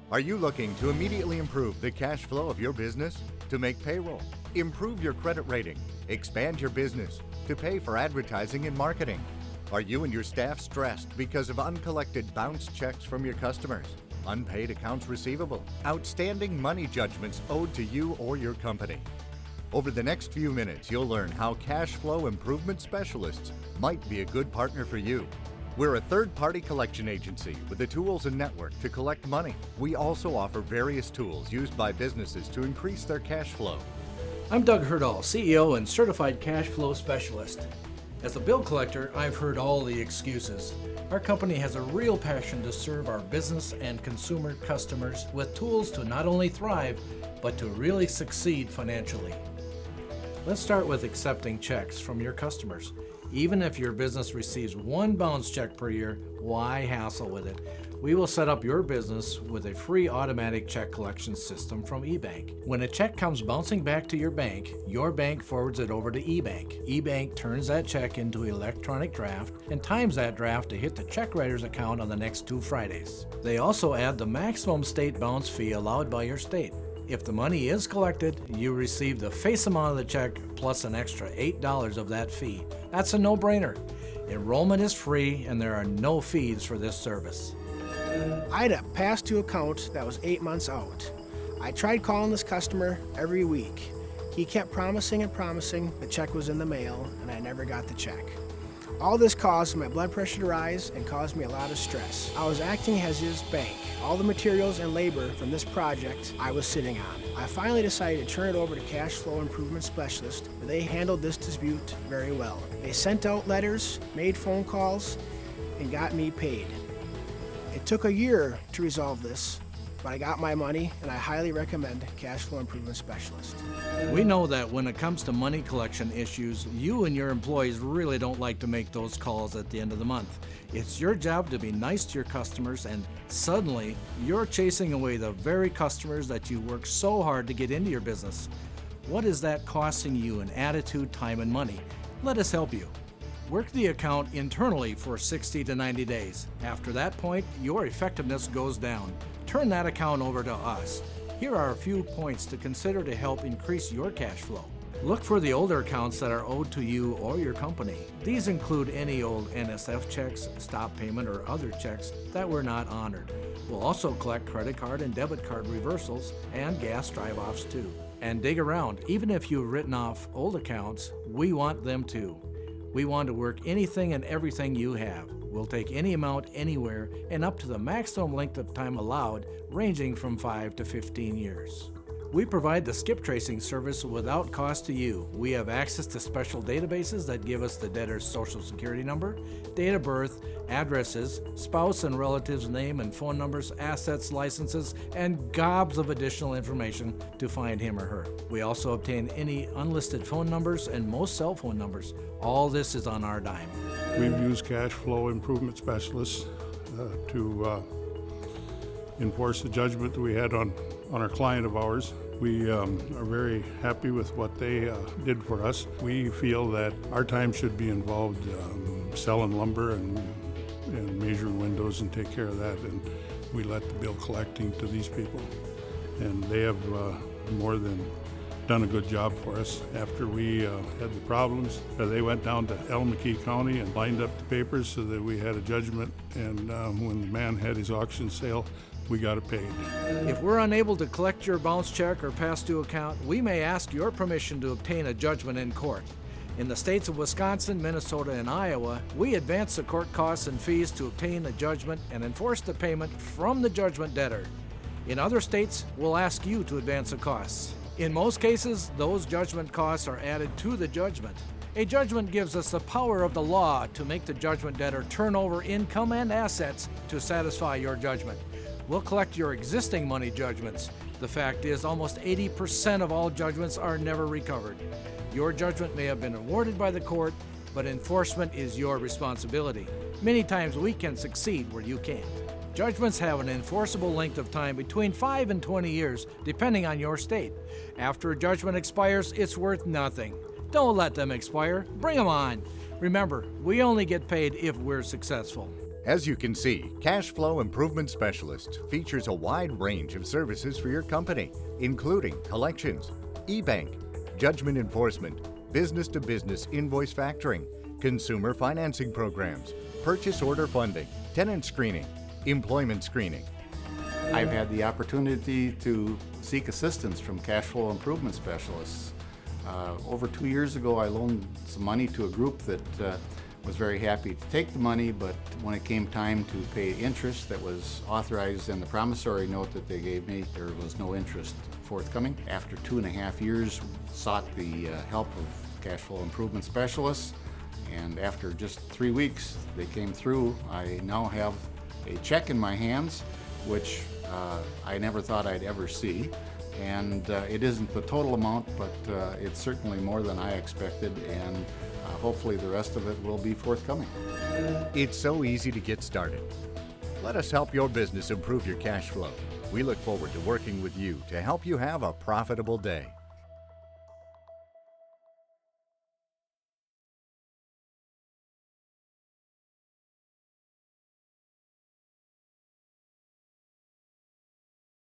Are you looking to immediately improve the cash flow of your business? To make payroll, improve your credit rating, expand your business, to pay for advertising and marketing? Are you and your staff stressed because of uncollected bounced checks from your customers, unpaid accounts receivable, outstanding money judgments owed to you or your company? Over the next few minutes, you'll learn how cash flow improvement specialists might be a good partner for you. We're a third-party collection agency with the tools and network to collect money. We also offer various tools used by businesses to increase their cash flow. I'm Doug Herdahl, CEO and Certified Cash Flow Specialist. As a bill collector, I've heard all the excuses. Our company has a real passion to serve our business and consumer customers with tools to not only thrive, but to really succeed financially. Let's start with accepting checks from your customers. Even if your business receives one bounce check per year, why hassle with it? We will set up your business with a free automatic check collection system from eBank. When a check comes bouncing back to your bank forwards it over to eBank. eBank turns that check into an electronic draft and times that draft to hit the check writer's account on the next 2 Fridays. They also add the maximum state bounce fee allowed by your state. If the money is collected, you receive the face amount of the check plus an extra $8 of that fee. That's a no-brainer. Enrollment is free and there are no fees for this service. I had a past due account that was 8 months out. I tried calling this customer every week. He kept promising and promising the check was in the mail, and I never got the check. All this caused my blood pressure to rise and caused me a lot of stress. I was acting as his bank. All the materials and labor from this project I was sitting on. I finally decided to turn it over to Cash Flow Improvement Specialist, but they handled this dispute very well. They sent out letters, made phone calls, and got me paid. It took a year to resolve this, but I got my money, and I highly recommend Cash Flow Improvement Specialist. We know that when it comes to money collection issues, you and your employees really don't like to make those calls at the end of the month. It's your job to be nice to your customers, and suddenly you're chasing away the very customers that you work so hard to get into your business. What is that costing you in attitude, time, and money? Let us help you. Work the account internally for 60 to 90 days. After that point, your effectiveness goes down. Turn that account over to us. Here are a few points to consider to help increase your cash flow. Look for the older accounts that are owed to you or your company. These include any old NSF checks, stop payment, or other checks that were not honored. We'll also collect credit card and debit card reversals and gas drive-offs too. And dig around. Even if you've written off old accounts, we want them too. We want to work anything and everything you have. We'll take any amount anywhere and up to the maximum length of time allowed, ranging from 5 to 15 years. We provide the skip tracing service without cost to you. We have access to special databases that give us the debtor's social security number, date of birth, addresses, spouse and relatives' name and phone numbers, assets, licenses, and gobs of additional information to find him or her. We also obtain any unlisted phone numbers and most cell phone numbers. All this is on our dime. We've used Cash Flow Improvement Specialists to enforce the judgment that we had on our client of ours. We are very happy with what they did for us. We feel that our time should be involved selling lumber and measuring windows and take care of that, and we let the bill collecting to these people. And they have more than done a good job for us. After we had the problems, they went down to McKee County and lined up the papers so that we had a judgment, and when the man had his auction sale, we got it paid. If we're unable to collect your bounce check or past due account, we may ask your permission to obtain a judgment in court. In the states of Wisconsin, Minnesota, and Iowa, we advance the court costs and fees to obtain a judgment and enforce the payment from the judgment debtor. In other states, we'll ask you to advance the costs. In most cases, those judgment costs are added to the judgment. A judgment gives us the power of the law to make the judgment debtor turn over income and assets to satisfy your judgment. We'll collect your existing money judgments. The fact is, almost 80% of all judgments are never recovered. Your judgment may have been awarded by the court, but enforcement is your responsibility. Many times we can succeed where you can't. Judgments have an enforceable length of time between 5 and 20 years, depending on your state. After a judgment expires, it's worth nothing. Don't let them expire. Bring them on. Remember, we only get paid if we're successful. As you can see, Cash Flow Improvement Specialist features a wide range of services for your company, including collections, e-bank, judgment enforcement, business-to-business invoice factoring, consumer financing programs, purchase order funding, tenant screening, employment screening. I've had the opportunity to seek assistance from cash flow improvement specialists. Over 2 years ago, I loaned some money to a group that was very happy to take the money, but when it came time to pay interest that was authorized in the promissory note that they gave me, there was no interest forthcoming. After 2.5 years, sought the help of cash flow improvement specialists, and after just 3 weeks, they came through. I now have a check in my hands, which I never thought I'd ever see. And it isn't the total amount, but it's certainly more than I expected, and hopefully the rest of it will be forthcoming. It's so easy to get started. Let us help your business improve your cash flow. We look forward to working with you to help you have a profitable day.